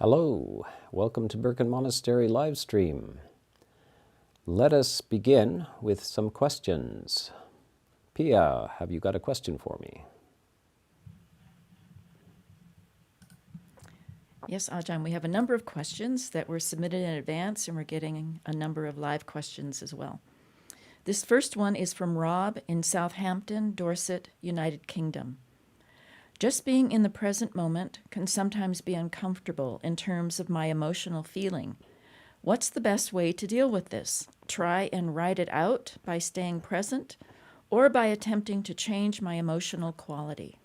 Hello, welcome to Birken Monastery live stream. Let us begin with some questions. Pia, have you got a question for me? Yes, Ajahn, we have a number of questions that were submitted in advance, and we're getting a number of live questions as well. This first one is from Rob in Southampton, Dorset, United Kingdom. Just being in the present moment can sometimes be uncomfortable in terms of my emotional feeling. What's the best way to deal with this? Try and ride it out by staying present, or by attempting to change my emotional quality?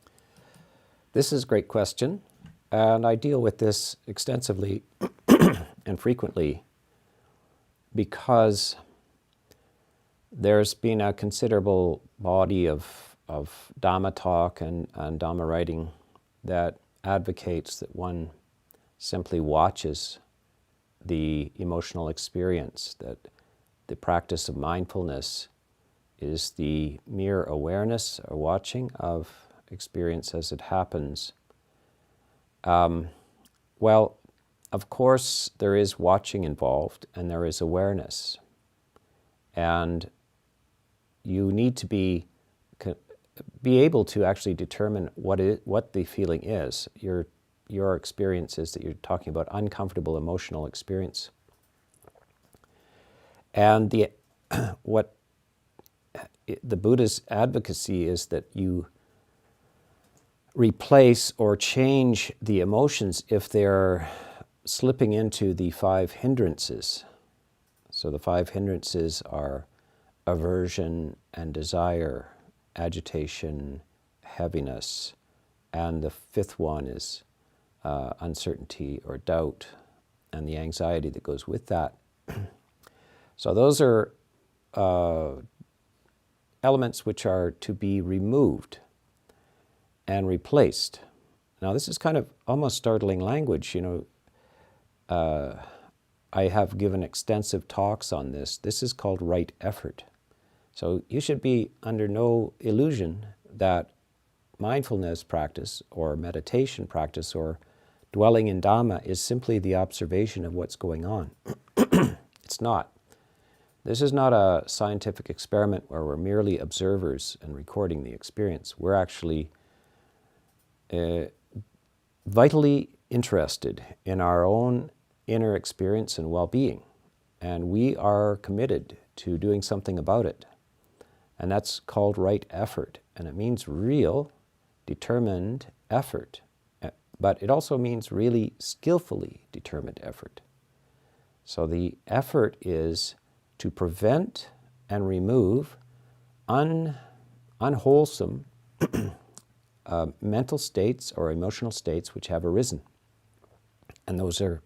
This is a great question, and I deal with this extensively and frequently because there's been a considerable body of Dhamma talk and Dhamma writing that advocates that one simply watches the emotional experience, that the practice of mindfulness is the mere awareness or watching of experience as it happens. Well, of course, there is watching involved and there is awareness. And you need to be able to actually determine what the feeling is. Your experience is that you're talking about uncomfortable emotional experience. And what the Buddha's advocacy is that you replace or change the emotions if they're slipping into the 5 hindrances. So the 5 hindrances are aversion and desire, agitation, heaviness, and the 5th one is uncertainty or doubt, and the anxiety that goes with that. So those are elements which are to be removed and replaced. Now this is kind of almost startling language, I have given extensive talks on this. This is called right effort. So you should be under no illusion that mindfulness practice or meditation practice or dwelling in Dhamma is simply the observation of what's going on. It's not. This is not a scientific experiment where we're merely observers and recording the experience. We're actually vitally interested in our own inner experience and well-being, and we are committed to doing something about it. And that's called right effort, and it means real, determined effort. But it also means really skillfully determined effort. So the effort is to prevent and remove unwholesome mental states or emotional states which have arisen. And those are,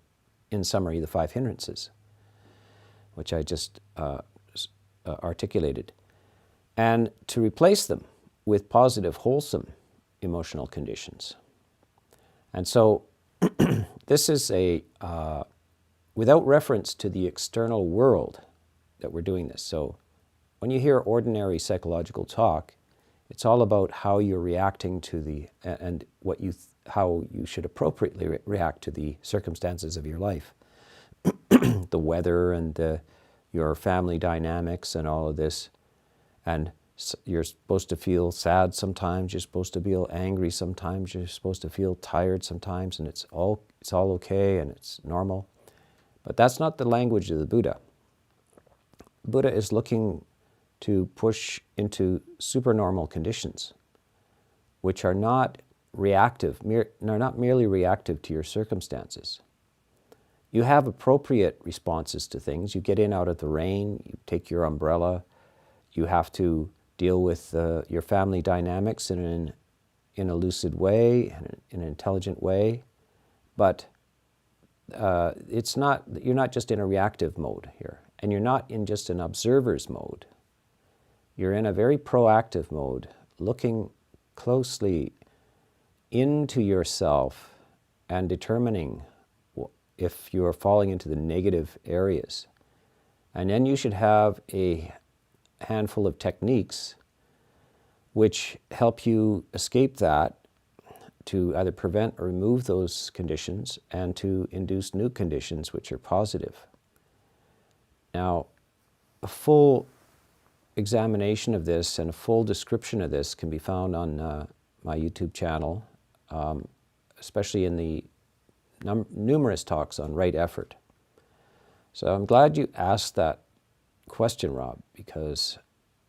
in summary, the 5 hindrances, which I just articulated. And to replace them with positive, wholesome emotional conditions. And so this is without reference to the external world that we're doing this. So when you hear ordinary psychological talk, it's all about how you're reacting to and how you should appropriately react to the circumstances of your life. The weather and your family dynamics and all of this. And you're supposed to feel sad sometimes, you're supposed to feel angry sometimes, you're supposed to feel tired sometimes, and it's all okay and it's normal. But that's not the language of the Buddha. Buddha is looking to push into supernormal conditions, which are not reactive, are not merely reactive to your circumstances. You have appropriate responses to things. You get in out of the rain, you take your umbrella, you have to deal with your family dynamics in a lucid way, in an intelligent way, but you're not just in a reactive mode here, and you're not in just an observer's mode. You're in a very proactive mode, looking closely into yourself and determining if you are falling into the negative areas. And then you should have a handful of techniques which help you escape that to either prevent or remove those conditions and to induce new conditions which are positive. Now, a full examination of this and a full description of this can be found on my YouTube channel, especially in the numerous talks on right effort. So I'm glad you asked that question, Rob, because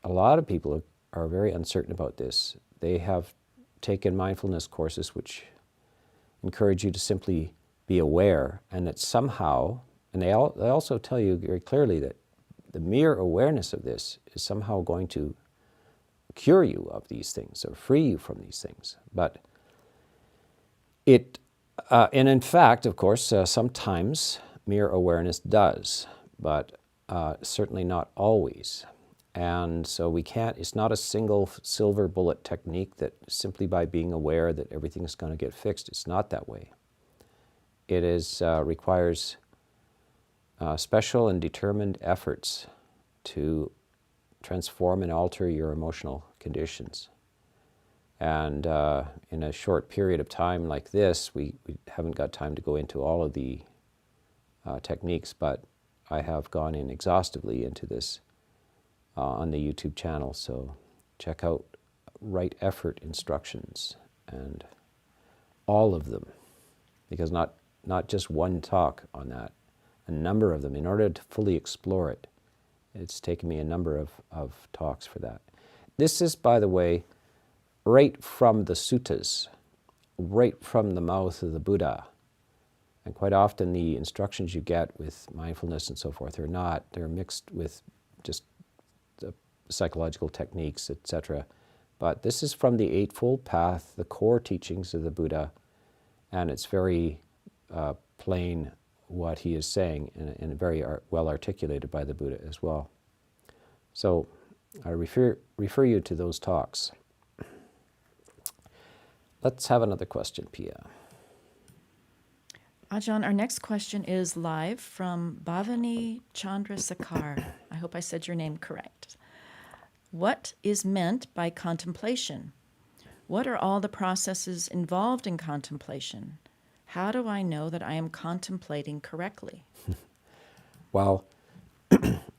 a lot of people are very uncertain about this. They have taken mindfulness courses which encourage you to simply be aware, and that somehow, and they also tell you very clearly that the mere awareness of this is somehow going to cure you of these things or free you from these things. But and in fact, of course, sometimes mere awareness does, but certainly not always. And so it's not a single silver bullet technique that simply by being aware that everything is going to get fixed. It's not that way. It requires special and determined efforts to transform and alter your emotional conditions. And in a short period of time like this, we haven't got time to go into all of the techniques, but I have gone in exhaustively into this on the YouTube channel. So check out right effort instructions and all of them, because not just one talk on that, a number of them. In order to fully explore it, it's taken me a number of talks for that. This is, by the way, right from the suttas, right from the mouth of the Buddha. And quite often the instructions you get with mindfulness and so forth are not. They're mixed with just the psychological techniques, etc. But this is from the Eightfold Path, the core teachings of the Buddha, and it's very plain what he is saying, and very well articulated by the Buddha as well. So I refer you to those talks. Let's have another question, Pia. Ajahn, our next question is live from Bhavani Chandrasekhar. I hope I said your name correct. What is meant by contemplation? What are all the processes involved in contemplation? How do I know that I am contemplating correctly? Well,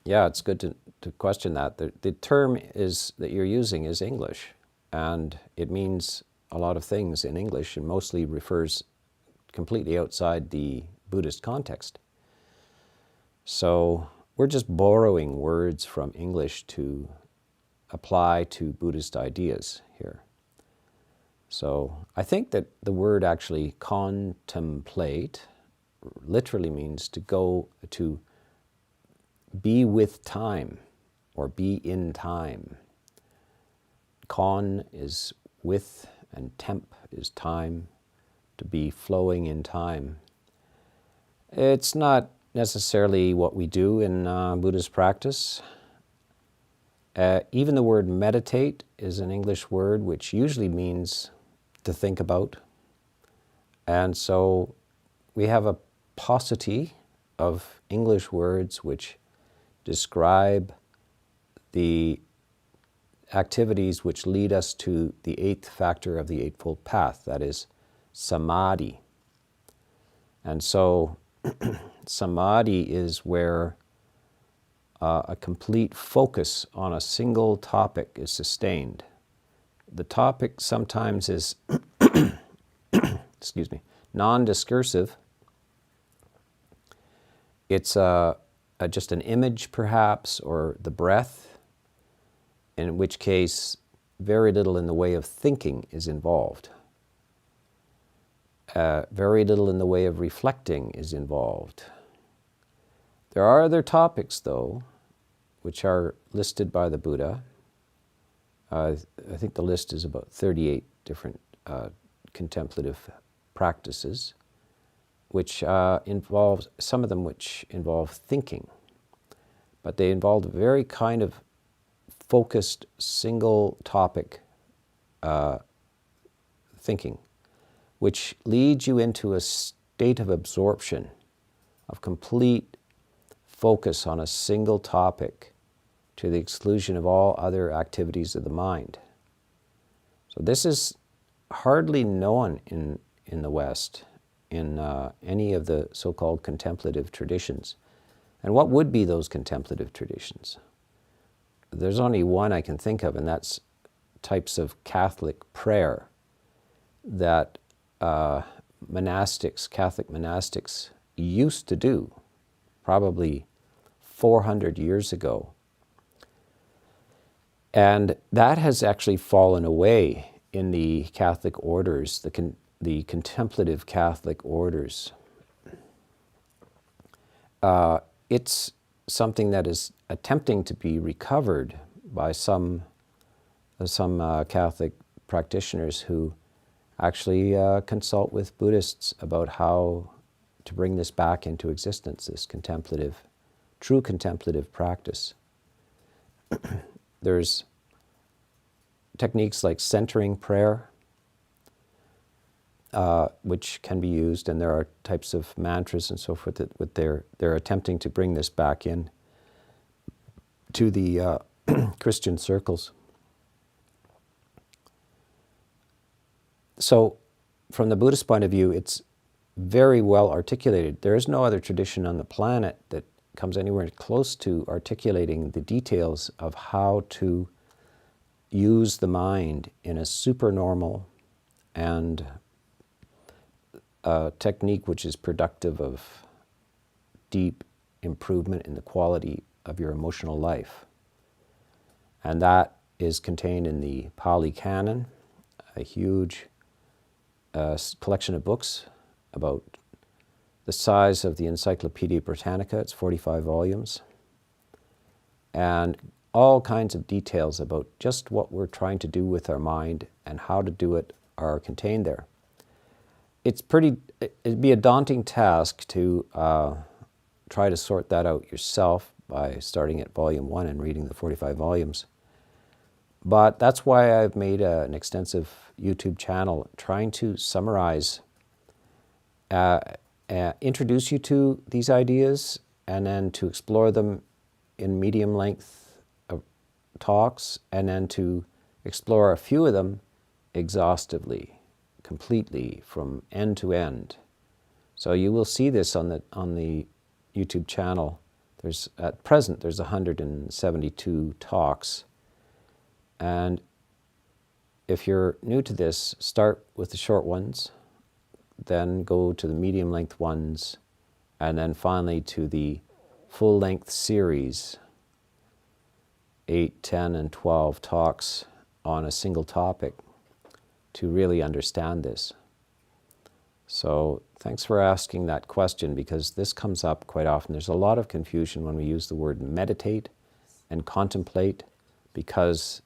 yeah, it's good to question that. The term that you're using is English, and it means a lot of things in English, and mostly refers completely outside the Buddhist context. So we're just borrowing words from English to apply to Buddhist ideas here. So I think that the word actually contemplate literally means to be with time or be in time. Con is with and temp is time, to be flowing in time. It's not necessarily what we do in Buddhist practice. Even the word meditate is an English word which usually means to think about. And so we have a paucity of English words which describe the activities which lead us to the eighth factor of the Eightfold Path, that is samadhi. And so samadhi is where a complete focus on a single topic is sustained. The topic sometimes is excuse me, non-discursive. It's just an image perhaps, or the breath, in which case very little in the way of thinking is involved. Very little in the way of reflecting is involved. There are other topics, though, which are listed by the Buddha. I think the list is about 38 different contemplative practices, which involve, some of them which involve thinking, but they involve a very kind of focused, single topic thinking, which leads you into a state of absorption, of complete focus on a single topic to the exclusion of all other activities of the mind. So this is hardly known in the West, in any of the so-called contemplative traditions. And what would be those contemplative traditions? There's only one I can think of, and that's types of Catholic prayer that Catholic monastics used to do, probably 400 years ago. And that has actually fallen away in the Catholic orders, the contemplative Catholic orders. It's something that is attempting to be recovered by some Catholic practitioners who actually consult with Buddhists about how to bring this back into existence, this true contemplative practice. There's techniques like centering prayer, which can be used, and there are types of mantras and so forth that they're attempting to bring this back in to the Christian circles. So, from the Buddhist point of view, it's very well articulated. There is no other tradition on the planet that comes anywhere close to articulating the details of how to use the mind in a supernormal and technique which is productive of deep improvement in the quality of your emotional life. And that is contained in the Pali Canon, a huge collection of books about the size of the Encyclopedia Britannica. It's 45 volumes. And all kinds of details about just what we're trying to do with our mind and how to do it are contained there. It'd be a daunting task to try to sort that out yourself by starting at volume 1 and reading the 45 volumes. But that's why I've made an extensive YouTube channel trying to summarize, introduce you to these ideas, and then to explore them in medium length talks, and then to explore a few of them exhaustively, completely, from end to end. So you will see this on the YouTube channel. At present there's 172 talks. And if you're new to this, start with the short ones, then go to the medium-length ones, and then finally to the full-length series, 8, 10, and 12 talks on a single topic to really understand this. So thanks for asking that question, because this comes up quite often. There's a lot of confusion when we use the word meditate and contemplate, because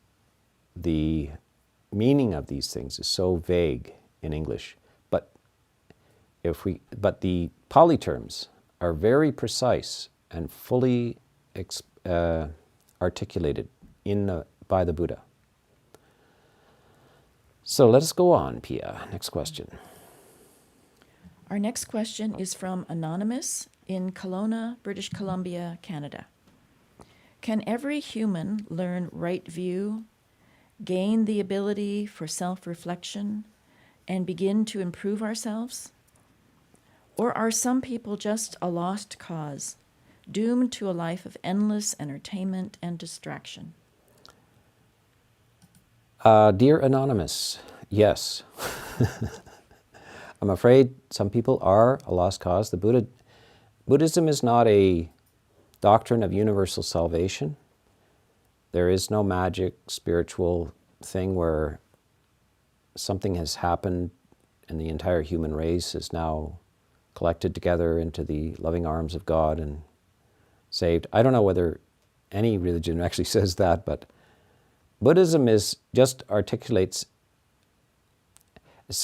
the meaning of these things is so vague in English. But the Pali terms are very precise and fully articulated by the Buddha. So let us go on, Pia. Next question. Our next question is from Anonymous in Kelowna, British Columbia, Canada. Can every human learn right view, gain the ability for self-reflection, and begin to improve ourselves? Or are some people just a lost cause, doomed to a life of endless entertainment and distraction? Dear Anonymous, yes. I'm afraid some people are a lost cause. Buddhism is not a doctrine of universal salvation. There is no magic spiritual thing where something has happened and the entire human race is now collected together into the loving arms of God and saved. I don't know whether any religion actually says that, but Buddhism just articulates.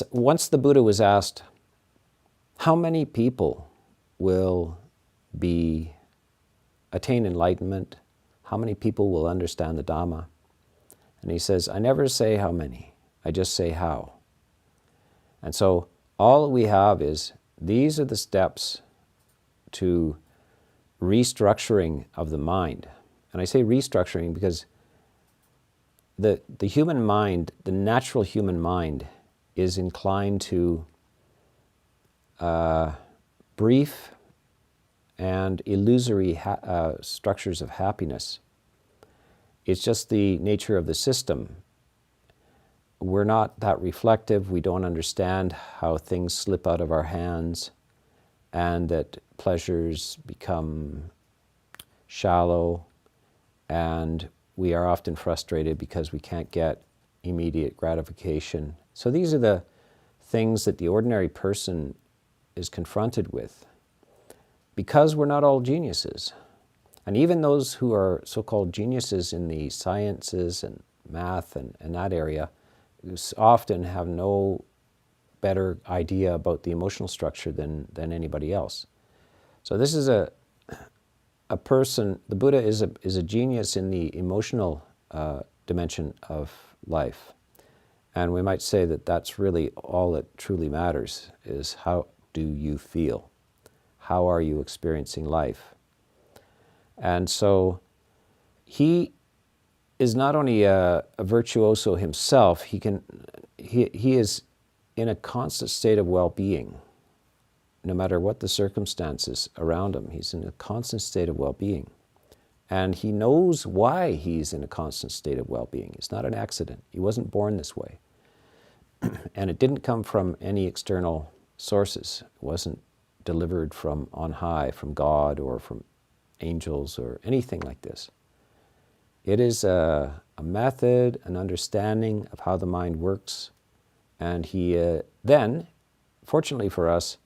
Once the Buddha was asked, how many people will attain enlightenment? How many people will understand the Dhamma? And he says, I never say how many, I just say how. And so all we have is, these are the steps to restructuring of the mind. And I say restructuring because the human mind, the natural human mind, is inclined to brief and illusory structures of happiness. It's just the nature of the system. We're not that reflective. We don't understand how things slip out of our hands and that pleasures become shallow, and we are often frustrated because we can't get immediate gratification. So these are the things that the ordinary person is confronted with, because we're not all geniuses. And even those who are so-called geniuses in the sciences and math and that area often have no better idea about the emotional structure than anybody else. So this is a person, the Buddha is a genius in the emotional dimension of life. And we might say that that's really all that truly matters, is how do you feel? How are you experiencing life? And so he is not only a virtuoso himself, he is in a constant state of well-being. No matter what the circumstances around him, he's in a constant state of well-being. And he knows why he's in a constant state of well-being. It's not an accident. He wasn't born this way. And it didn't come from any external sources. It wasn't delivered from on high, from God or from angels or anything like this. It is a method, an understanding of how the mind works. And he then, fortunately for us,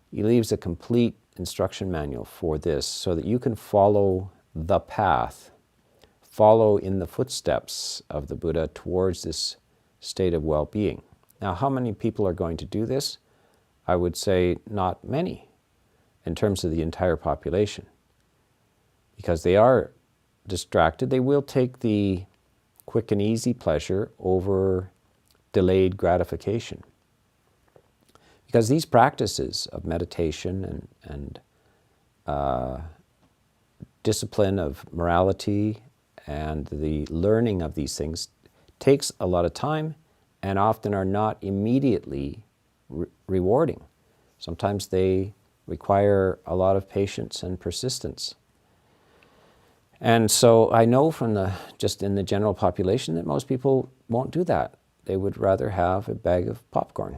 he leaves a complete instruction manual for this so that you can follow the path, follow in the footsteps of the Buddha towards this state of well-being. Now, how many people are going to do this? I would say not many in terms of the entire population, because they are distracted. They will take the quick and easy pleasure over delayed gratification. Because these practices of meditation and discipline of morality and the learning of these things takes a lot of time and often are not immediately rewarding. Sometimes they require a lot of patience and persistence. And so I know from just in the general population that most people won't do that. They would rather have a bag of popcorn.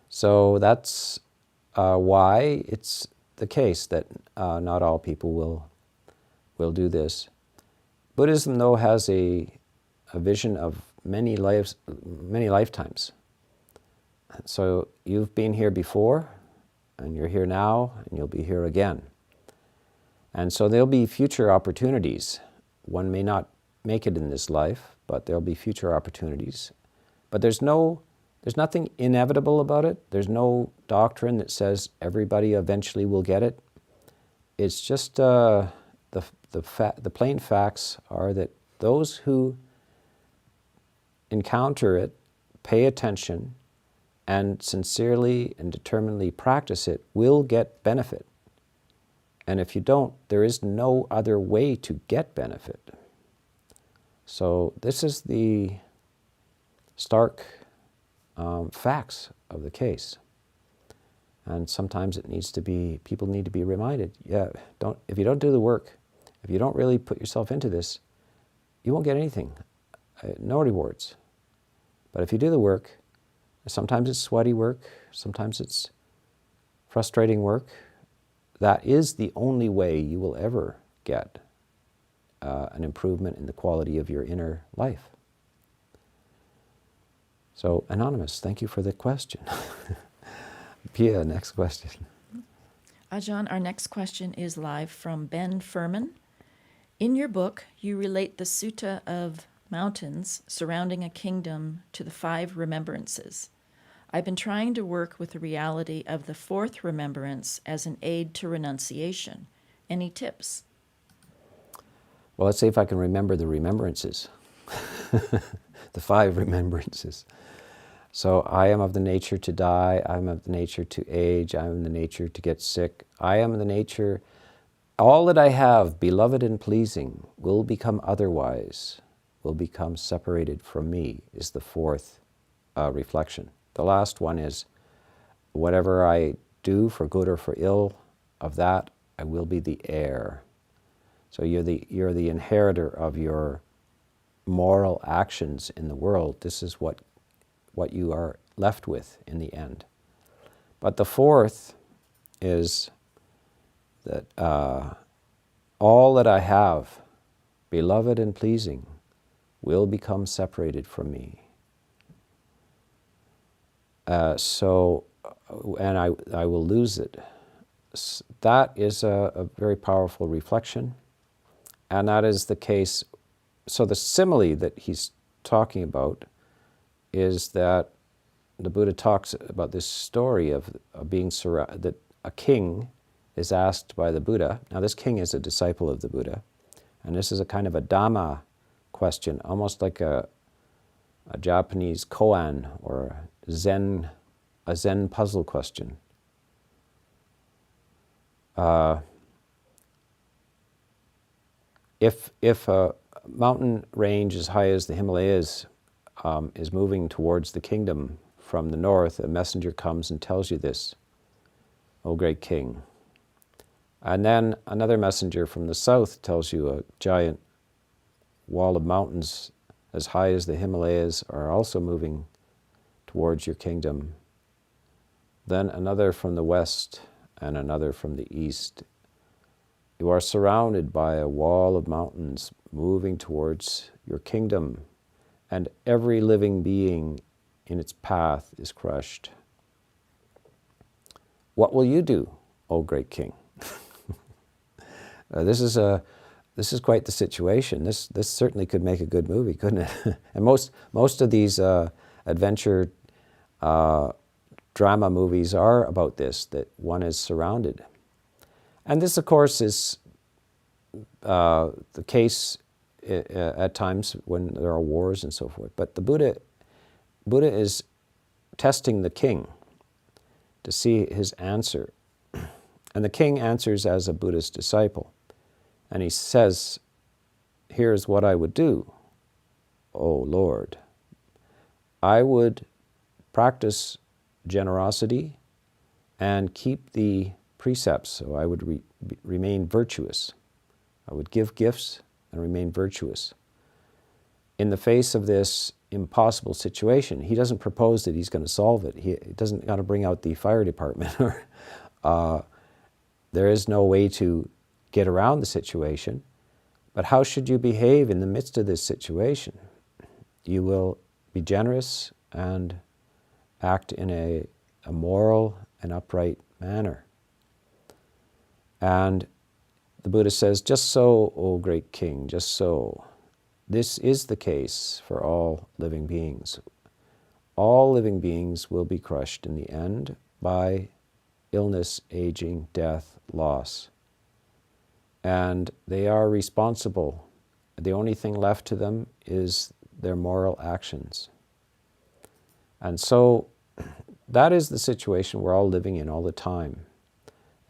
So that's why it's the case that not all people will do this. Buddhism, though, has a vision of many lifetimes. So you've been here before, and you're here now, and you'll be here again. And so there'll be future opportunities. One may not make it in this life, but there'll be future opportunities. But there's nothing inevitable about it. There's no doctrine that says everybody eventually will get it. It's just the plain facts are that those who encounter it, pay attention, and sincerely and determinedly practice it will get benefit. And if you don't, there is no other way to get benefit. So this is the stark facts of the case. And sometimes people need to be reminded, if you don't do the work, if you don't really put yourself into this, you won't get anything, no rewards. But if you do the work, sometimes it's sweaty work, sometimes it's frustrating work, that is the only way you will ever get an improvement in the quality of your inner life. So, Anonymous, thank you for the question. Pia, next question. Ajahn, our next question is live from Ben Furman. In your book, you relate the Sutta of mountains surrounding a kingdom to the 5 remembrances. I've been trying to work with the reality of the 4th remembrance as an aid to renunciation. Any tips? Well, let's see if I can remember the remembrances. The 5 remembrances. So I am of the nature to die, I am of the nature to age, I am of the nature to get sick, I am the nature, all that I have, beloved and pleasing, will become otherwise, will become separated from me, is the 4th reflection. The last one is, whatever I do for good or for ill, of that I will be the heir. So you're the inheritor of your moral actions in the world. This is what you are left with in the end. But the fourth is that all that I have, beloved and pleasing, will become separated from me. And I will lose it. That is a very powerful reflection, and that is the case. So the simile that he's talking about is that the Buddha talks about this story of being surrounded, that a king is asked by the Buddha. Now this king is a disciple of the Buddha, and this is a kind of a Dhamma question, almost like a Japanese koan or a Zen puzzle question. If a mountain range as high as the Himalayas is moving towards the kingdom from the north, a messenger comes and tells you this, O great king. And then another messenger from the south tells you a giant wall of mountains as high as the Himalayas are also moving towards your kingdom. Then another from the west and another from the east. You are surrounded by a wall of mountains moving towards your kingdom, and every living being in its path is crushed. What will you do, O great king? This is quite the situation. This certainly could make a good movie, couldn't it? And most of these adventure drama movies are about this, that one is surrounded. And this, of course, is the case at times when there are wars and so forth. But the Buddha is testing the king to see his answer. And the king answers as a Buddhist disciple. And he says, here's what I would do, O Lord. I would practice generosity and keep the precepts, so I would remain virtuous. I would give gifts and remain virtuous. In the face of this impossible situation, he doesn't propose that he's going to solve it. He doesn't got to bring out the fire department. There is no way to get around the situation. But how should you behave in the midst of this situation? You will be generous and act in a moral and upright manner. And the Buddha says, just so, O great king, just so. This is the case for all living beings. All living beings will be crushed in the end by illness, aging, death, loss. And they are responsible. The only thing left to them is their moral actions. And so that is the situation we're all living in all the time.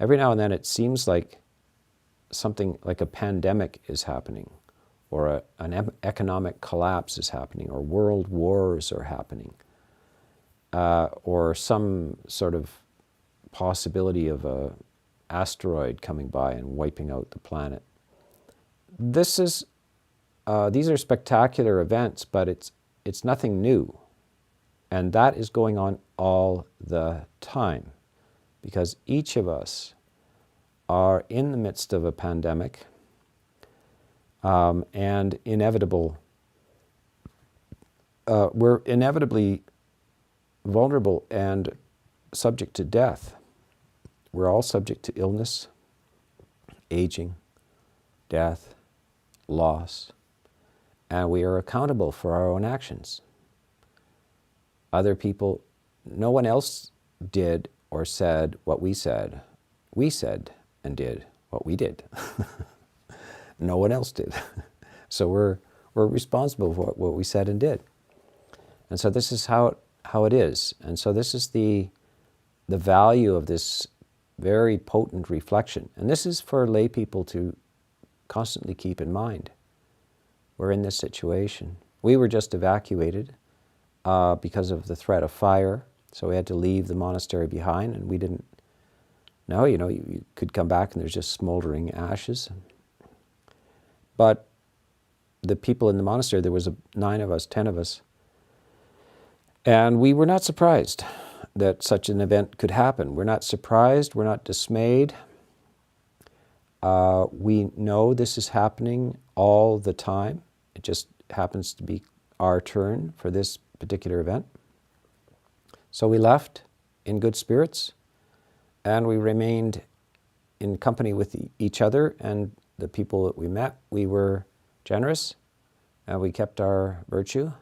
Every now and then it seems like something like a pandemic is happening, or an economic collapse is happening, or world wars are happening, or some sort of possibility of a asteroid coming by and wiping out the planet. These are spectacular events, but it's nothing new. And that is going on all the time, because each of us are in the midst of a pandemic and we're inevitably vulnerable and subject to death. We're all subject to illness, aging, death, loss, and we are accountable for our own actions. Other people, no one else did or said what we said. We said and did what we did. No one else did. So we're responsible for what we said and did. And so this is how it is. And so this is the value of this very potent reflection. And this is for lay people to constantly keep in mind. We're in this situation. We were just evacuated. because of the threat of fire. So we had to leave the monastery behind, and we didn't know, you could come back and there's just smoldering ashes. But the people in the monastery, there was 9 of us, 10 of us, and we were not surprised that such an event could happen. We're not surprised, we're not dismayed. We know this is happening all the time. It just happens to be our turn for this particular event. So we left in good spirits, and we remained in company with each other and the people that we met. We were generous, and we kept our virtue,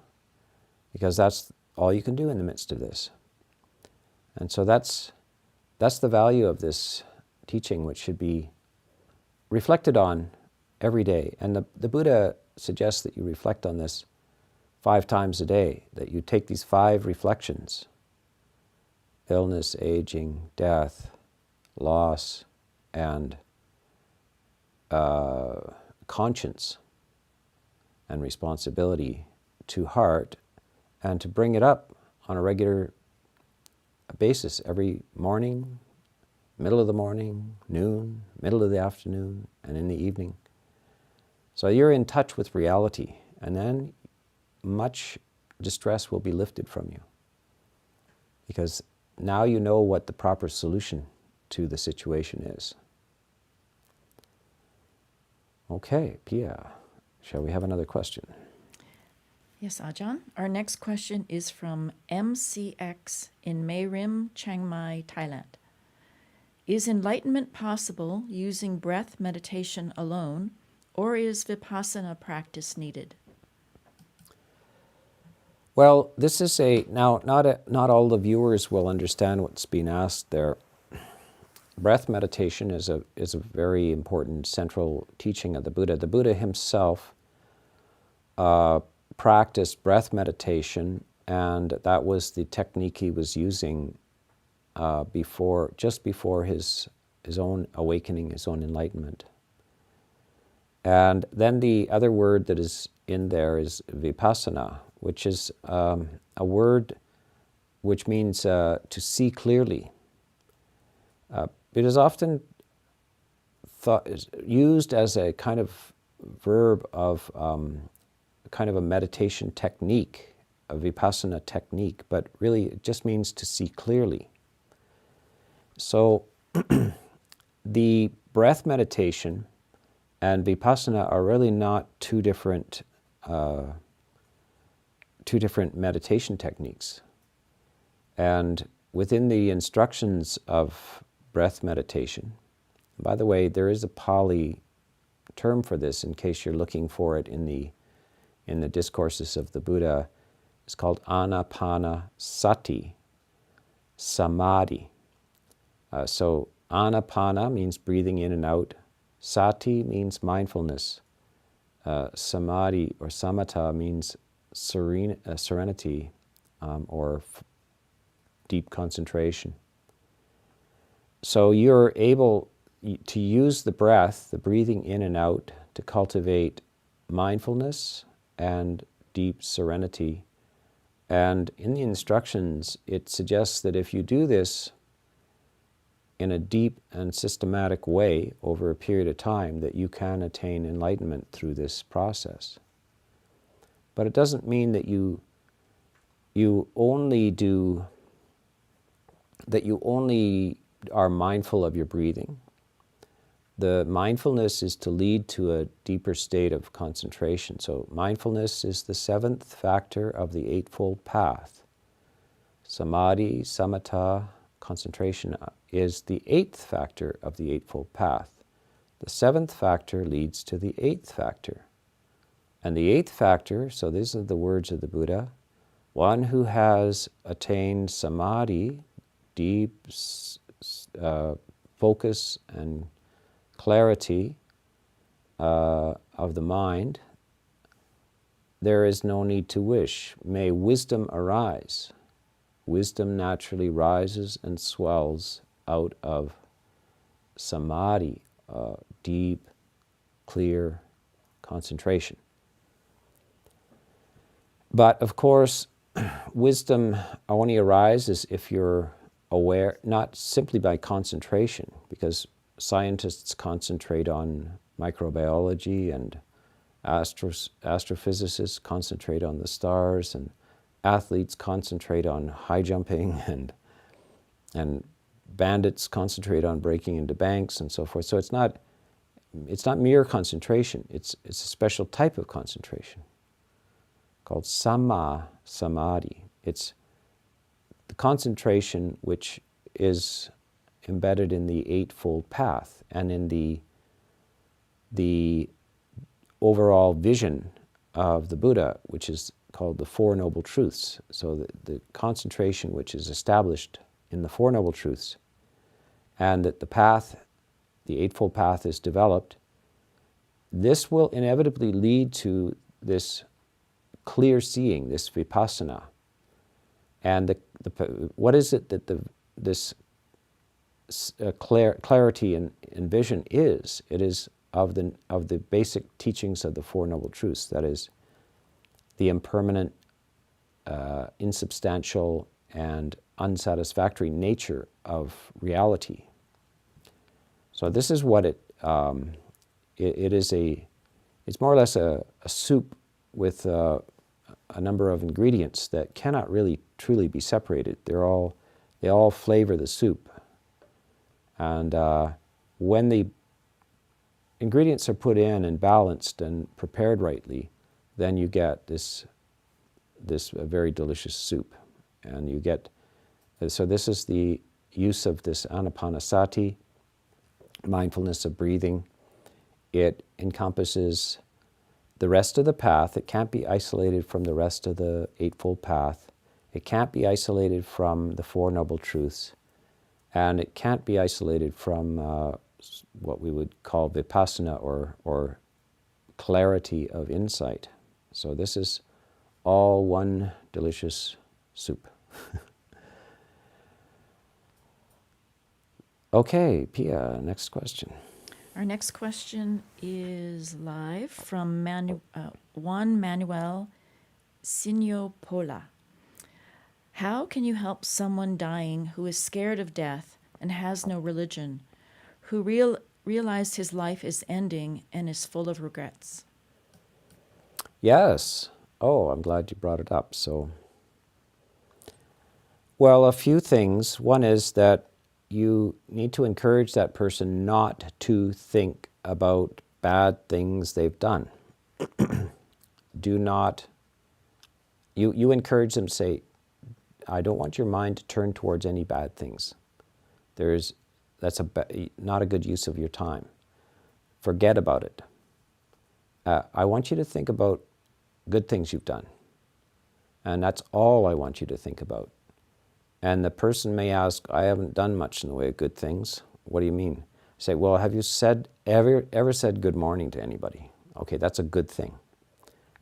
because that's all you can do in the midst of this. And so that's the value of this teaching, which should be reflected on every day. And the Buddha suggests that you reflect on this 5 times a day, that you take these 5 reflections: illness, aging, death, loss, and conscience and responsibility to heart, and to bring it up on a regular basis every morning, middle of the morning, noon, middle of the afternoon, and in the evening. So you're in touch with reality, and then much distress will be lifted from you, because now you know what the proper solution to the situation is. Okay, Pia, shall we have another question? Yes, Ajahn. Our next question is from MCX in Mae Rim, Chiang Mai, Thailand. Is enlightenment possible using breath meditation alone, or is Vipassana practice needed? Well, this is now not all the viewers will understand what's being asked there. Breath meditation is a very important central teaching of the Buddha. The Buddha himself practiced breath meditation, and that was the technique he was using just before his own awakening, his own enlightenment. And then the other word that is in there is Vipassana, which is a word which means to see clearly. It is often used as a kind of verb of kind of a meditation technique, a Vipassana technique, but really it just means to see clearly. So the breath meditation and Vipassana are really not two different meditation techniques. And within the instructions of breath meditation, by the way, there is a Pali term for this in case you're looking for it in the discourses of the Buddha. It's called Anapanasati Samadhi. So Anapana means breathing in and out. Sati means mindfulness. Samadhi or samatha means serenity or deep concentration. So you're able to use the breath, the breathing in and out, to cultivate mindfulness and deep serenity. And in the instructions, it suggests that if you do this in a deep and systematic way over a period of time, that you can attain enlightenment through this process. But it doesn't mean that you only are mindful of your breathing. The mindfulness is to lead to a deeper state of concentration. So mindfulness is the 7th factor of the Eightfold Path. Samadhi, samatha, concentration is the 8th factor of the Eightfold Path. The 7th factor leads to the 8th factor. And the 8th factor, so these are the words of the Buddha, one who has attained samadhi, deep focus and clarity of the mind, there is no need to wish. May wisdom arise. Wisdom naturally rises and swells out of samadhi, deep, clear concentration. But of course, wisdom only arises if you're aware, not simply by concentration, because scientists concentrate on microbiology and astrophysicists concentrate on the stars, and athletes concentrate on high jumping, and bandits concentrate on breaking into banks and so forth. So it's not mere concentration. It's a special type of concentration called samma samadhi. It's the concentration which is embedded in the Eightfold Path and in the overall vision of the Buddha, which is called the Four Noble Truths. So the concentration which is established in the Four Noble Truths, and that the path, the Eightfold Path, is developed, this will inevitably lead to this clear seeing, this Vipassana. And what is it that this clarity and vision is? It is of the basic teachings of the Four Noble Truths. That is, the impermanent, insubstantial, and unsatisfactory nature of reality. So this is what it is. It's more or less a soup with a number of ingredients that cannot really truly be separated. They all flavor the soup. And when the ingredients are put in and balanced and prepared rightly, then you get this very delicious soup. And you get, so this is the use of this anapanasati, mindfulness of breathing. It encompasses the rest of the path. It can't be isolated from the rest of the Eightfold Path. It can't be isolated from the Four Noble Truths. And it can't be isolated from what we would call Vipassana, or clarity of insight. So this is all one delicious soup. Okay, Pia, next question. Our next question is live from Juan Manuel Signopola. How can you help someone dying who is scared of death and has no religion, who realized his life is ending and is full of regrets? Yes. Oh, I'm glad you brought it up. So, well, a few things. One is that you need to encourage that person not to think about bad things they've done. Do not, you encourage them to say, I don't want your mind to turn towards any bad things. That's not a good use of your time. Forget about it. I want you to think about good things you've done. And that's all I want you to think about. And the person may ask, I haven't done much in the way of good things. What do you mean? Say, well, have you ever said good morning to anybody? Okay, that's a good thing.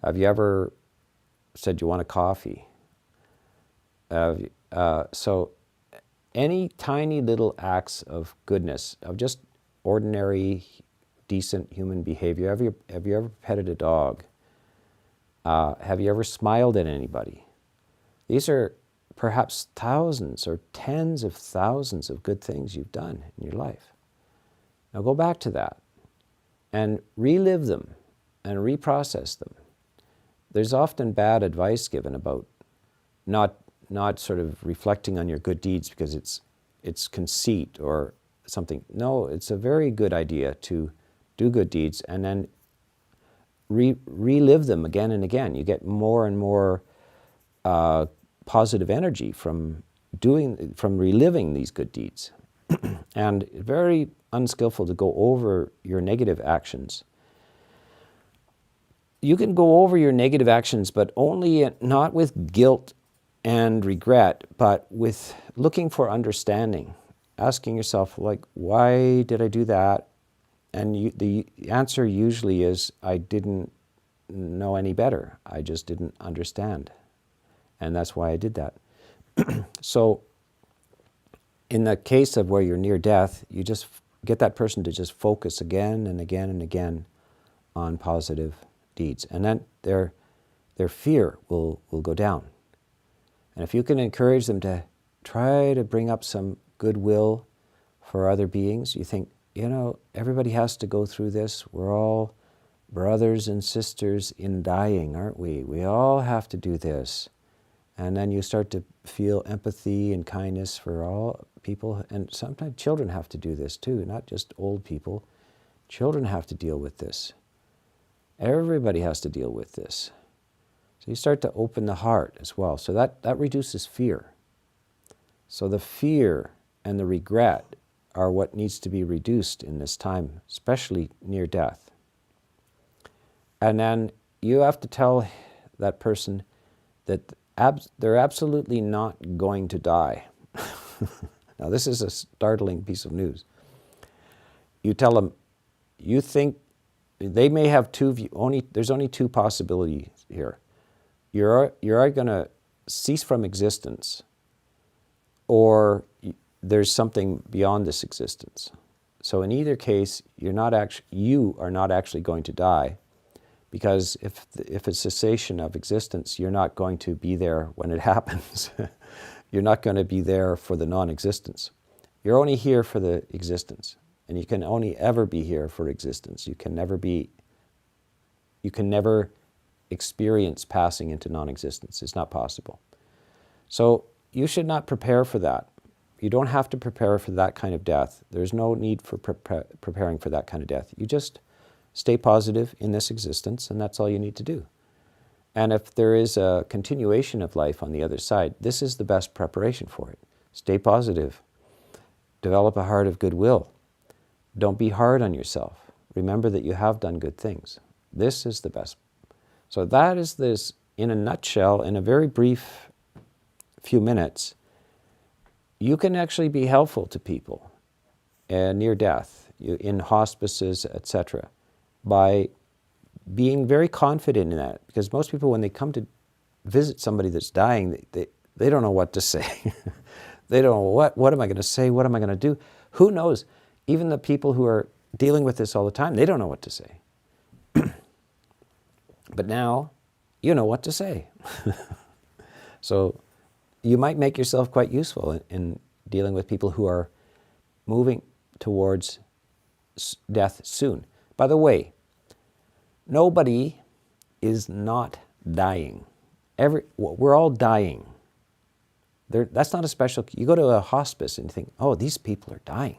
Have you ever said you want a coffee? So any tiny little acts of goodness, of just ordinary, decent human behavior. Have you ever petted a dog? Have you ever smiled at anybody? These are perhaps thousands or tens of thousands of good things you've done in your life. Now go back to that and relive them and reprocess them. There's often bad advice given about not sort of reflecting on your good deeds because it's conceit or something. No, it's a very good idea to do good deeds and then relive them again and again. You get more and more positive energy from reliving these good deeds. And very unskillful to go over your negative actions. You can go over your negative actions, but only not with guilt and regret, but with looking for understanding, asking yourself, like, why did I do that? And the answer usually is, I didn't know any better. I just didn't understand. And that's why I did that. So in the case of where you're near death, you just get that person to just focus again and again and again on positive deeds. And then their fear will go down. And if you can encourage them to try to bring up some goodwill for other beings, you think, everybody has to go through this. We're all brothers and sisters in dying, aren't we? We all have to do this. And then you start to feel empathy and kindness for all people. And sometimes children have to do this too, not just old people. Children have to deal with this. Everybody has to deal with this. So you start to open the heart as well. So that reduces fear. So the fear and the regret are what needs to be reduced in this time, especially near death. And then you have to tell that person that they're absolutely not going to die. Now, this is a startling piece of news. You tell them, you think they may have there's only two possibilities here. You're going to cease from existence, or there's something beyond this existence. So in either case, you are not actually going to die, because if it's cessation of existence, you're not going to be there when it happens. You're not going to be there for the non-existence. You're only here for the existence, and you can only ever be here for existence. You can never experience passing into non-existence. It's not possible. So you should not prepare for that. You don't have to prepare for that kind of death. There's no need for preparing for that kind of death. You just stay positive in this existence, and that's all you need to do. And if there is a continuation of life on the other side, this is the best preparation for it. Stay positive. Develop a heart of goodwill. Don't be hard on yourself. Remember that you have done good things. This is the best. So that is this, in a nutshell, in a very brief few minutes. You can actually be helpful to people near death, in hospices, etc., by being very confident in that. Because most people, when they come to visit somebody that's dying, they don't know what to say. They don't know, what am I going to say? What am I going to do? Who knows? Even the people who are dealing with this all the time, they don't know what to say. But now, you know what to say. So you might make yourself quite useful in dealing with people who are moving towards death soon. By the way, nobody is not dying. We're all dying. That's not a special... You go to a hospice and you think, oh, these people are dying.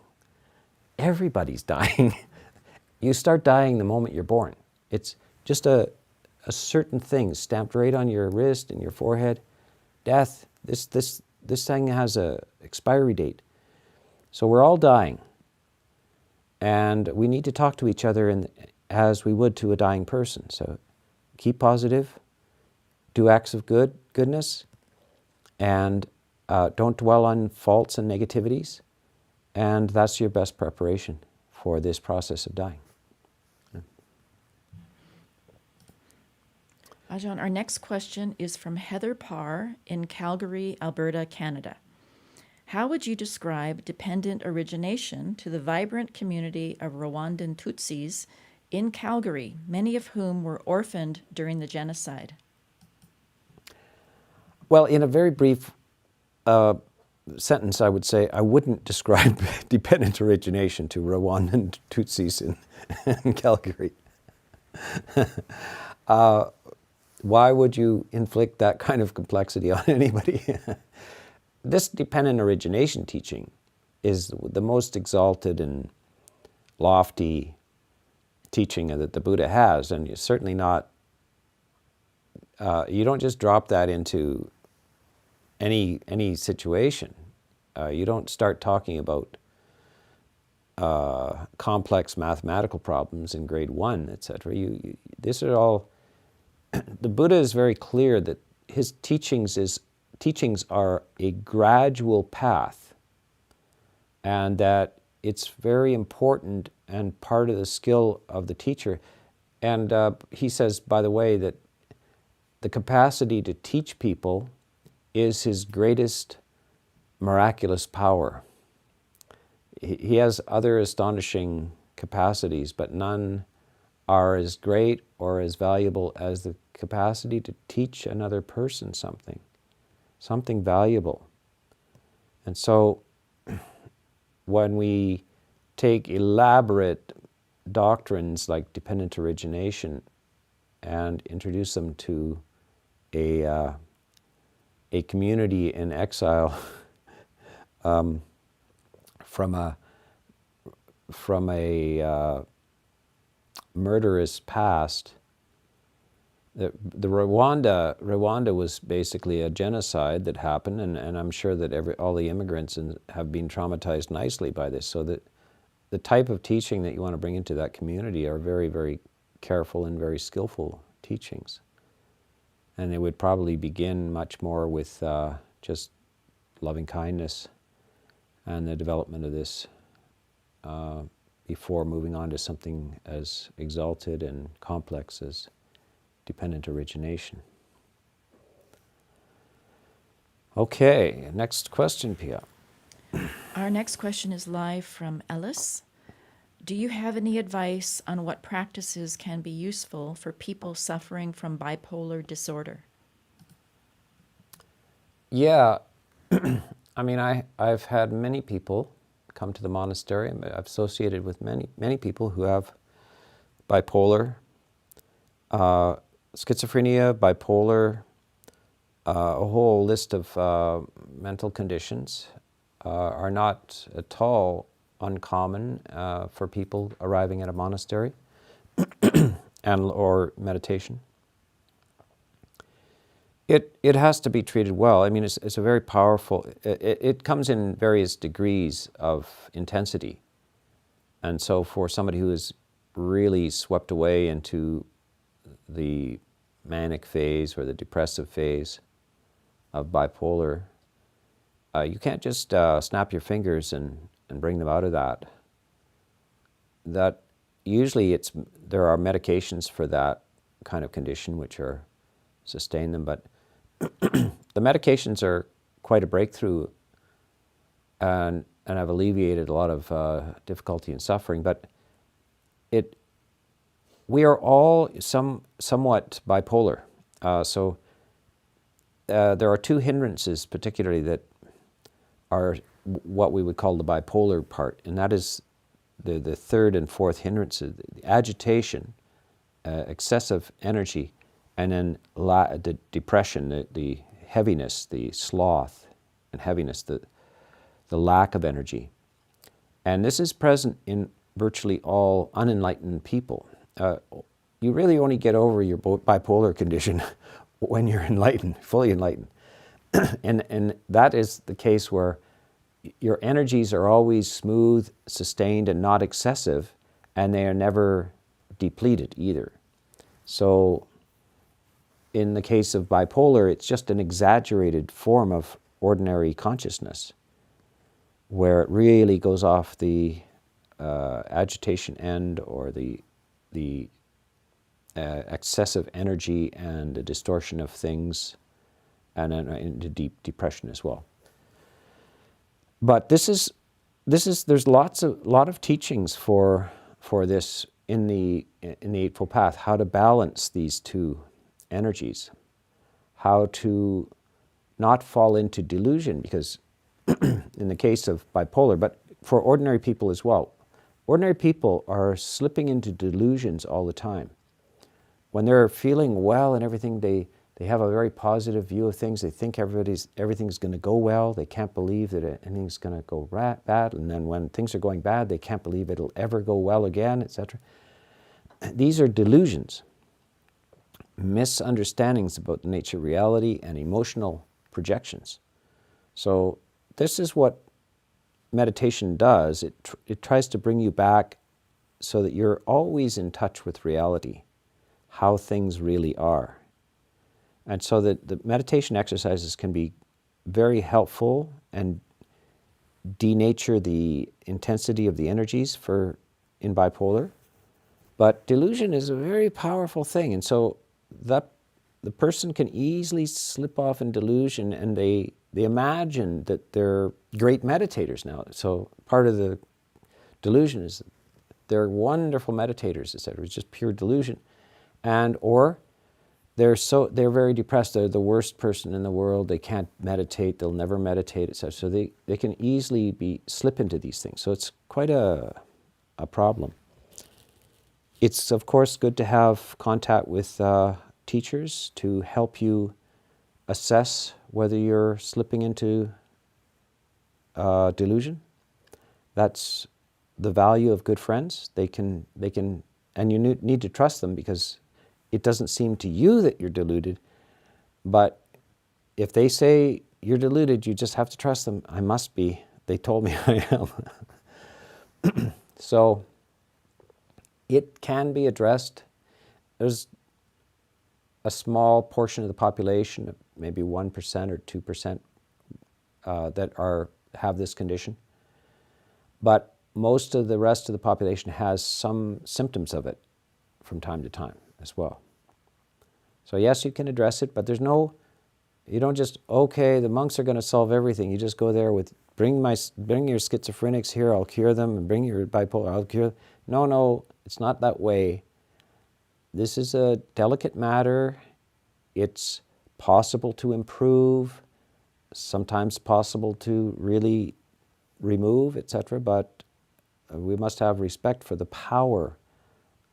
Everybody's dying. You start dying the moment you're born. It's just a certain thing stamped right on your wrist and your forehead. Death, this thing has a expiry date. So we're all dying. And we need to talk to each other as we would to a dying person. So keep positive, do acts of goodness, and don't dwell on faults and negativities. And that's your best preparation for this process of dying. Ajahn, our next question is from Heather Parr in Calgary, Alberta, Canada. How would you describe dependent origination to the vibrant community of Rwandan Tutsis in Calgary, many of whom were orphaned during the genocide? Well, in a very brief sentence, I would say I wouldn't describe dependent origination to Rwandan Tutsis in Calgary. Why would you inflict that kind of complexity on anybody? This dependent origination teaching is the most exalted and lofty teaching that the Buddha has, and you're certainly not, you don't just drop that into any situation. You don't start talking about complex mathematical problems in grade 1, etc. This are all... The Buddha is very clear that his teachings are a gradual path, and that it's very important and part of the skill of the teacher. And he says, by the way, that the capacity to teach people is his greatest miraculous power. He has other astonishing capacities, but none are as great or as valuable as the capacity to teach another person something. something valuable. And so when we take elaborate doctrines like dependent origination and introduce them to a community in exile from a murderous past. The Rwanda was basically a genocide that happened, and I'm sure that all the immigrants have been traumatized nicely by this. So that the type of teaching that you want to bring into that community are very, very careful and very skillful teachings. And it would probably begin much more with just loving kindness and the development of this before moving on to something as exalted and complex as dependent origination. Okay, next question, Pia. Our next question is live from Ellis. Do you have any advice on what practices can be useful for people suffering from bipolar disorder? Yeah, I mean, I've had many people come to the monastery. I've associated with many people who have bipolar, schizophrenia, bipolar, a whole list of mental conditions are not at all uncommon for people arriving at a monastery or meditation. It has to be treated well. I mean, it's a very powerful, it comes in various degrees of intensity. And so for somebody who is really swept away into the manic phase or the depressive phase of bipolar, you can't just snap your fingers and bring them out of that. That usually there are medications for that kind of condition which sustain them, but the medications are quite a breakthrough and have alleviated a lot of difficulty and suffering. But we are all somewhat bipolar. So there are two hindrances particularly that are what we would call the bipolar part, and that is the third and fourth hindrances: the agitation, excessive energy, and then the depression, the heaviness, the sloth and heaviness, the lack of energy. And this is present in virtually all unenlightened people. You really only get over your bipolar condition when you're enlightened, fully enlightened. And that is the case where your energies are always smooth, sustained, and not excessive, and they are never depleted either. So in the case of bipolar, it's just an exaggerated form of ordinary consciousness, where it really goes off the agitation end, or the excessive energy and the distortion of things, and then into deep depression as well. But there's a lot of teachings for this in the Eightfold Path, how to balance these two energies, how to not fall into delusion, because in the case of bipolar, but for ordinary people as well, ordinary people are slipping into delusions all the time. When they're feeling well and everything, they have a very positive view of things. They think everything's going to go well. They can't believe that anything's going to go bad. And then when things are going bad, they can't believe it'll ever go well again, etc. These are delusions, misunderstandings about the nature of reality, and emotional projections. So this is what meditation does. It tries to bring you back so that you're always in touch with reality, how things really are. And so that the meditation exercises can be very helpful and denature the intensity of the energies in bipolar. But delusion is a very powerful thing, and so that the person can easily slip off in delusion, and they imagine that they're great meditators now. So part of the delusion is that they're wonderful meditators, etc. It's just pure delusion. Or they're very depressed. They're the worst person in the world. They can't meditate. They'll never meditate, etc. So they can easily slip into these things. So it's quite a problem. It's of course good to have contact with teachers to help you assess whether you're slipping into delusion. That's the value of good friends. They can, and you need to trust them because it doesn't seem to you that you're deluded, but if they say you're deluded, you just have to trust them. I must be. They told me I am. So it can be addressed. There's a small portion of the population, maybe 1% or 2%, that have this condition. But most of the rest of the population has some symptoms of it from time to time as well. So yes, you can address it, but you don't just, okay, the monks are going to solve everything. You just go there with, bring your schizophrenics here, I'll cure them, and bring your bipolar, I'll cure them. No, it's not that way. This is a delicate matter. It's possible to improve, sometimes possible to really remove, etc. But we must have respect for the power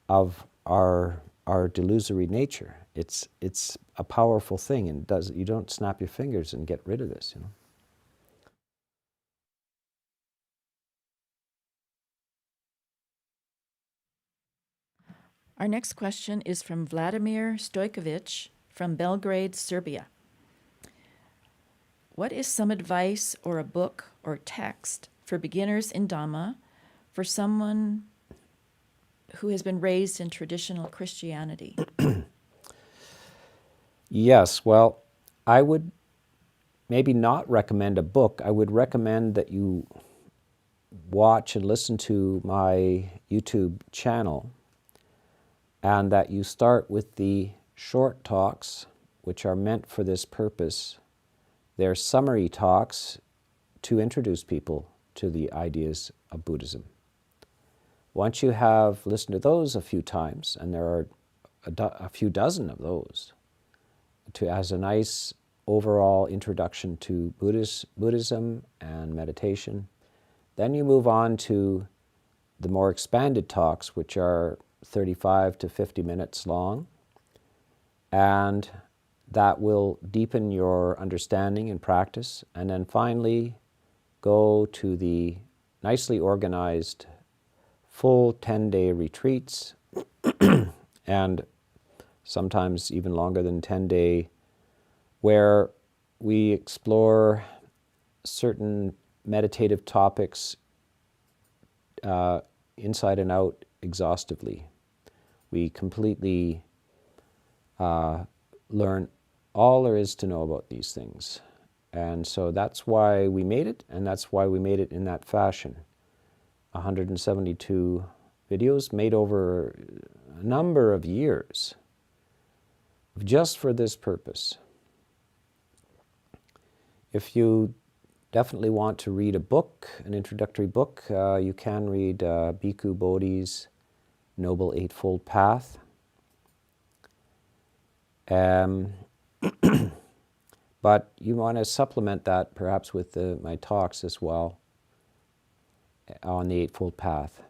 of our delusory nature. It's a powerful thing, and you don't snap your fingers and get rid of this, you know. Our next question is from Vladimir Stojkovic from Belgrade, Serbia. What is some advice or a book or text for beginners in Dhamma for someone who has been raised in traditional Christianity? Yes, well, I would maybe not recommend a book. I would recommend that you watch and listen to my YouTube channel, and that you start with the short talks, which are meant for this purpose. They're summary talks to introduce people to the ideas of Buddhism. Once you have listened to those a few times, and there are a few dozen of those, as a nice overall introduction to Buddhism and meditation, then you move on to the more expanded talks, which are 35 to 50 minutes long, and that will deepen your understanding and practice. And then finally go to the nicely organized full 10-day retreats, and sometimes even longer than 10-day, where we explore certain meditative topics inside and out exhaustively. We completely learn all there is to know about these things. And so that's why we made it, and that's why we made it in that fashion. 172 videos made over a number of years just for this purpose. If you definitely want to read a book, an introductory book, you can read Bhikkhu Bodhi's Noble Eightfold Path. But you want to supplement that perhaps with my talks as well on the Eightfold Path.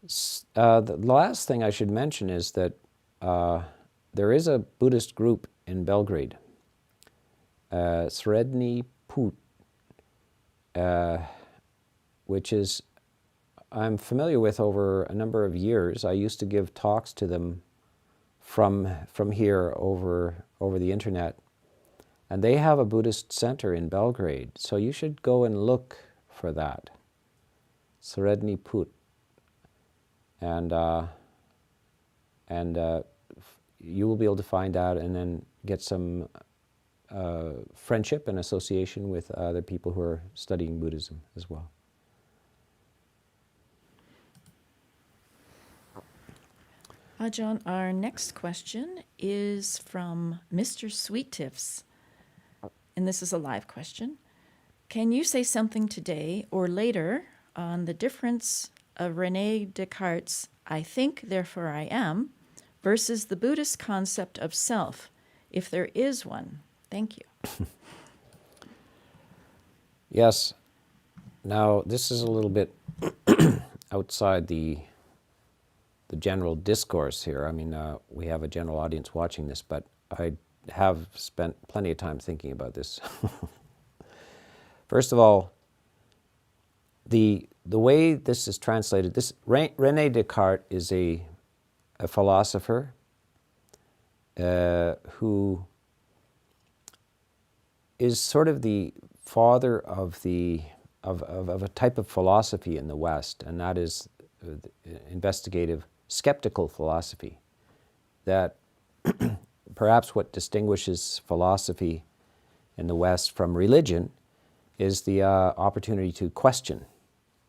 The last thing I should mention is that there is a Buddhist group in Belgrade, Srednji Put, which is I'm familiar with over a number of years. I used to give talks to them from here over the internet. And they have a Buddhist center in Belgrade, so you should go and look for that. Srednji Put. And you will be able to find out and then get some friendship and association with other people who are studying Buddhism as well. Ajahn, our next question is from Mr. Sweet Tiffs, and this is a live question. Can you say something today or later on the difference of Rene Descartes' I think, therefore I am, versus the Buddhist concept of self, if there is one? Thank you. Yes. Now, this is a little bit outside the general discourse here. I mean, we have a general audience watching this, but I have spent plenty of time thinking about this. First of all, the way this is translated, Rene Descartes is a philosopher who is sort of the father of a type of philosophy in the West, and that is investigative, skeptical philosophy. That perhaps what distinguishes philosophy in the West from religion is the opportunity to question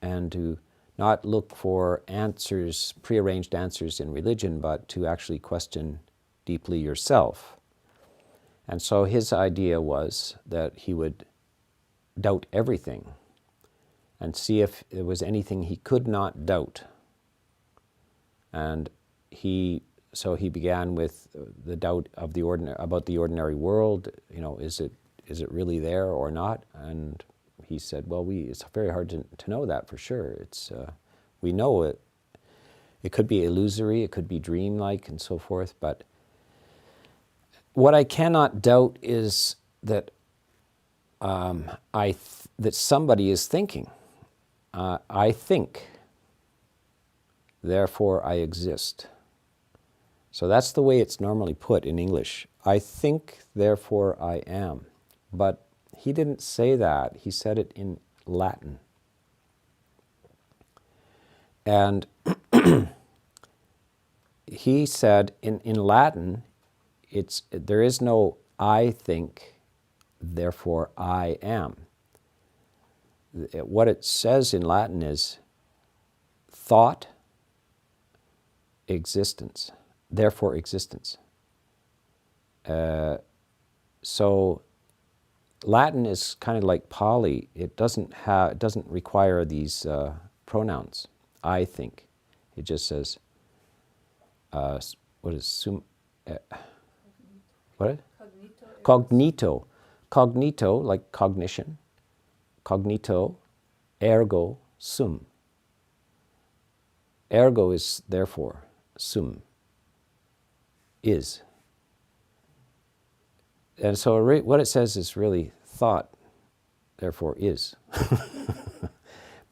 and to not look for answers, prearranged answers in religion, but to actually question deeply yourself. And so his idea was that he would doubt everything and see if there was anything he could not doubt. And so he began with the doubt of about the ordinary world. You know, is it really there or not? And he said, well, it's very hard to know that for sure. We know it. It could be illusory, it could be dreamlike, and so forth. But what I cannot doubt is that that somebody is thinking. I think, therefore I exist. So that's the way it's normally put in English. I think, therefore I am. But he didn't say that. He said it in Latin. And he said in Latin, there is no I think, therefore I am. What it says in Latin is thought, existence, therefore existence. So Latin is kind of like Pali. It doesn't require these pronouns. I think. It just says what is sum? What? Cognito. Cognito, like cognition. Cognito, ergo sum. Ergo is therefore, sum is. And so what it says is really thought, therefore is.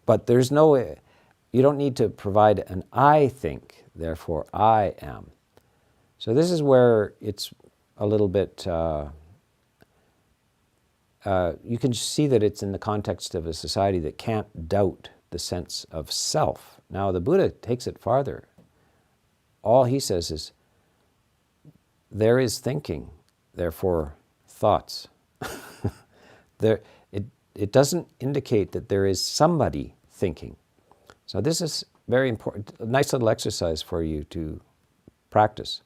But there's no, you don't need to provide an I think, therefore I am. So this is where it's a little bit, you can see that it's in the context of a society that can't doubt the sense of self. Now the Buddha takes it farther. All he says is, there is thinking, therefore thoughts. It doesn't indicate that there is somebody thinking. So this is very important, a nice little exercise for you to practice.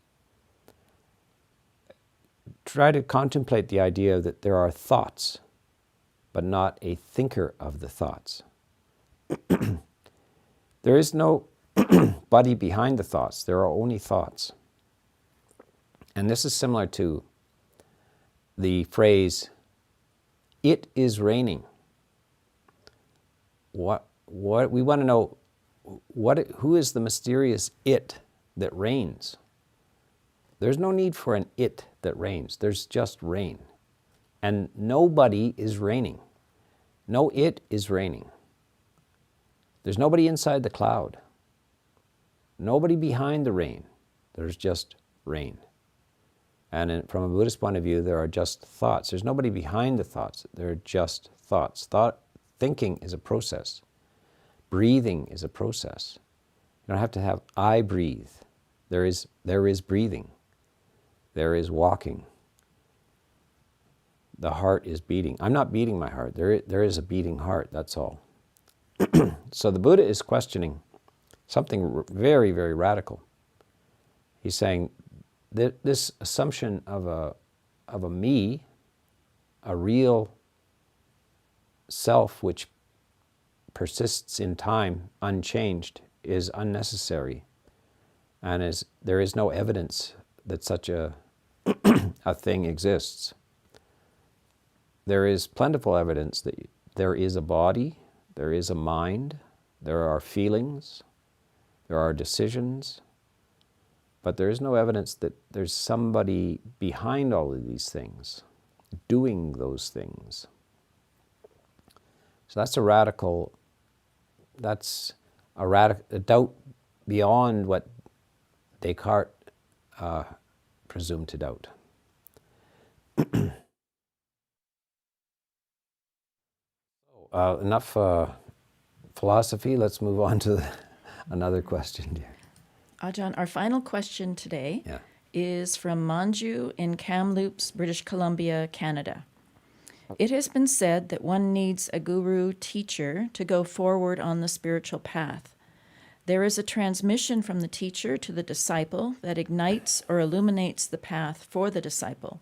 Try to contemplate the idea that there are thoughts, but not a thinker of the thoughts. There is no body behind the thoughts, there are only thoughts. And this is similar to the phrase, it is raining. What we want to know, who is the mysterious it that rains? There's no need for an it that rains. There's just rain. And nobody is raining. No it is raining. There's nobody inside the cloud. Nobody behind the rain. There's just rain. And from a Buddhist point of view, there are just thoughts. There's nobody behind the thoughts. They're just thoughts. Thinking is a process. Breathing is a process. You don't have to have I breathe. There is breathing. There is walking. The heart is beating. I'm not beating my heart. There is a beating heart, that's all. So the Buddha is questioning something very, very radical. He's saying that this assumption of a me, a real self which persists in time unchanged, is unnecessary. And there is no evidence that such a thing exists. There is plentiful evidence that there is a body, there is a mind, there are feelings, there are decisions, but there is no evidence that there's somebody behind all of these things, doing those things. So that's a doubt beyond what Descartes presumed to doubt. Enough philosophy. Let's move on to another question here. Ajahn, our final question today Yeah. is from Manju in Kamloops, British Columbia, Canada. It has been said that one needs a guru teacher to go forward on the spiritual path. There is a transmission from the teacher to the disciple that ignites or illuminates the path for the disciple.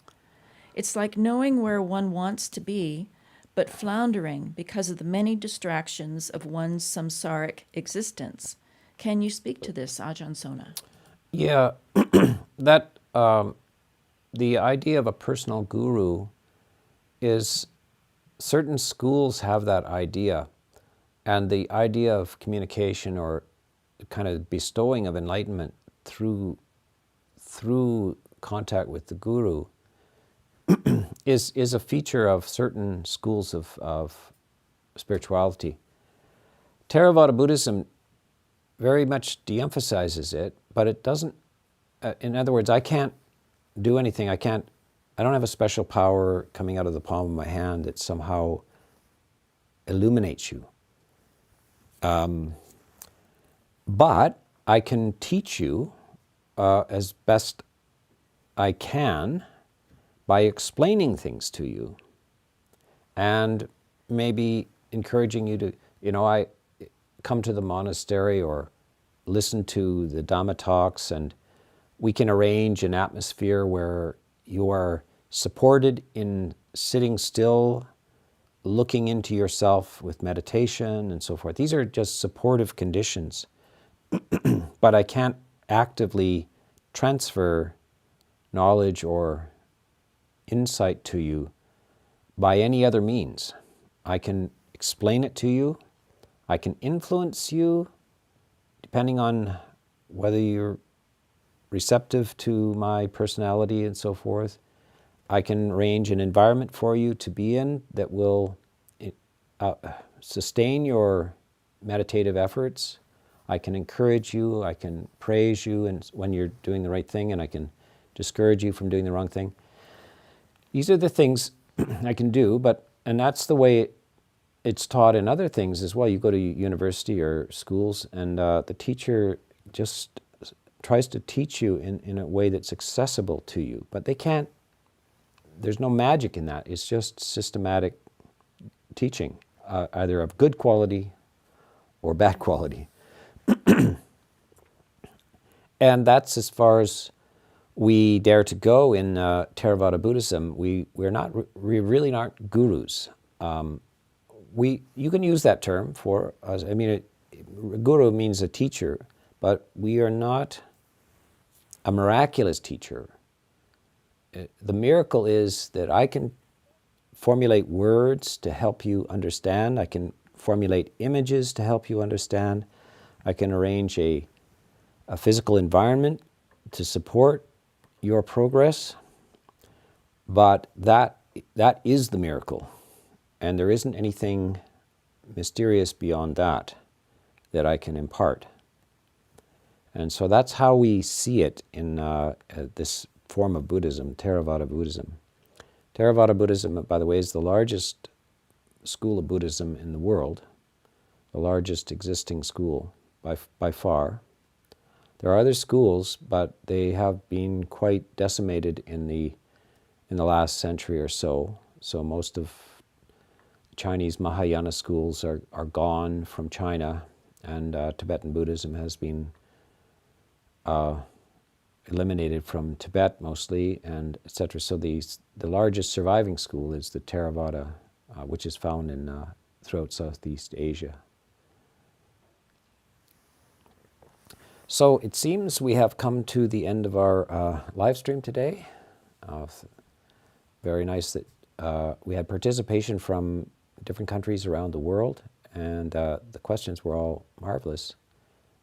It's like knowing where one wants to be, but floundering because of the many distractions of one's samsaric existence. Can you speak to this, Ajahn Sona? Yeah, the idea of a personal guru is, certain schools have that idea, and the idea of communication or kind of bestowing of enlightenment through contact with the guru is a feature of certain schools of spirituality. Theravada Buddhism very much de-emphasizes it, but it doesn't, in other words, I can't do anything. I don't have a special power coming out of the palm of my hand that somehow illuminates you. But I can teach you as best I can by explaining things to you and maybe encouraging you to, I come to the monastery or listen to the Dhamma talks, and we can arrange an atmosphere where you are supported in sitting still, looking into yourself with meditation and so forth. These are just supportive conditions, but I can't actively transfer knowledge or insight to you by any other means. I can explain it to you. I can influence you depending on whether you're receptive to my personality and so forth. I can arrange an environment for you to be in that will sustain your meditative efforts. I can encourage you, I can praise you when you're doing the right thing, and I can discourage you from doing the wrong thing. These are the things I can do, and that's the way it's taught in other things as well. You go to university or schools, and the teacher just tries to teach you in a way that's accessible to you, but there's no magic in that. It's just systematic teaching, either of good quality or bad quality. And that's as far as we dare to go in Theravada Buddhism. We really aren't gurus. You can use that term for us. I mean, guru means a teacher, but we are not a miraculous teacher. The miracle is that I can formulate words to help you understand. I can formulate images to help you understand. I can arrange a physical environment to support your progress. But that is the miracle. And there isn't anything mysterious beyond that I can impart. And so that's how we see it in this form of Buddhism, Theravada Buddhism. Theravada Buddhism, by the way, is the largest school of Buddhism in the world, the largest existing school by far. There are other schools, but they have been quite decimated in the last century or so. So most of Chinese Mahayana schools are gone from China, and Tibetan Buddhism has been eliminated from Tibet mostly, and etc. So the largest surviving school is the Theravada, which is found throughout Southeast Asia. So it seems we have come to the end of our live stream today. Very nice that we had participation from different countries around the world, and the questions were all marvelous,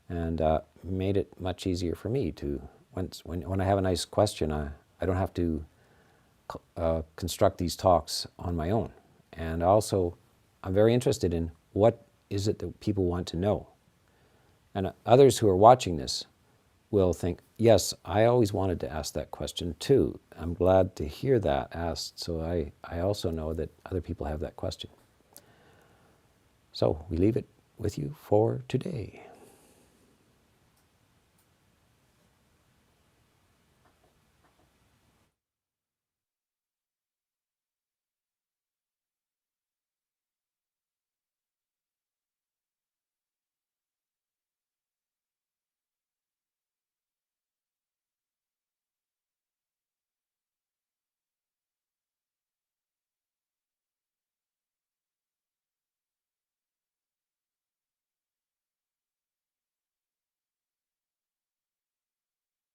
and made it much easier for me to, when I have a nice question, I don't have to construct these talks on my own. And also, I'm very interested in what is it that people want to know. And others who are watching this will think, yes, I always wanted to ask that question too. I'm glad to hear that asked, so I also know that other people have that question. So we leave it with you for today.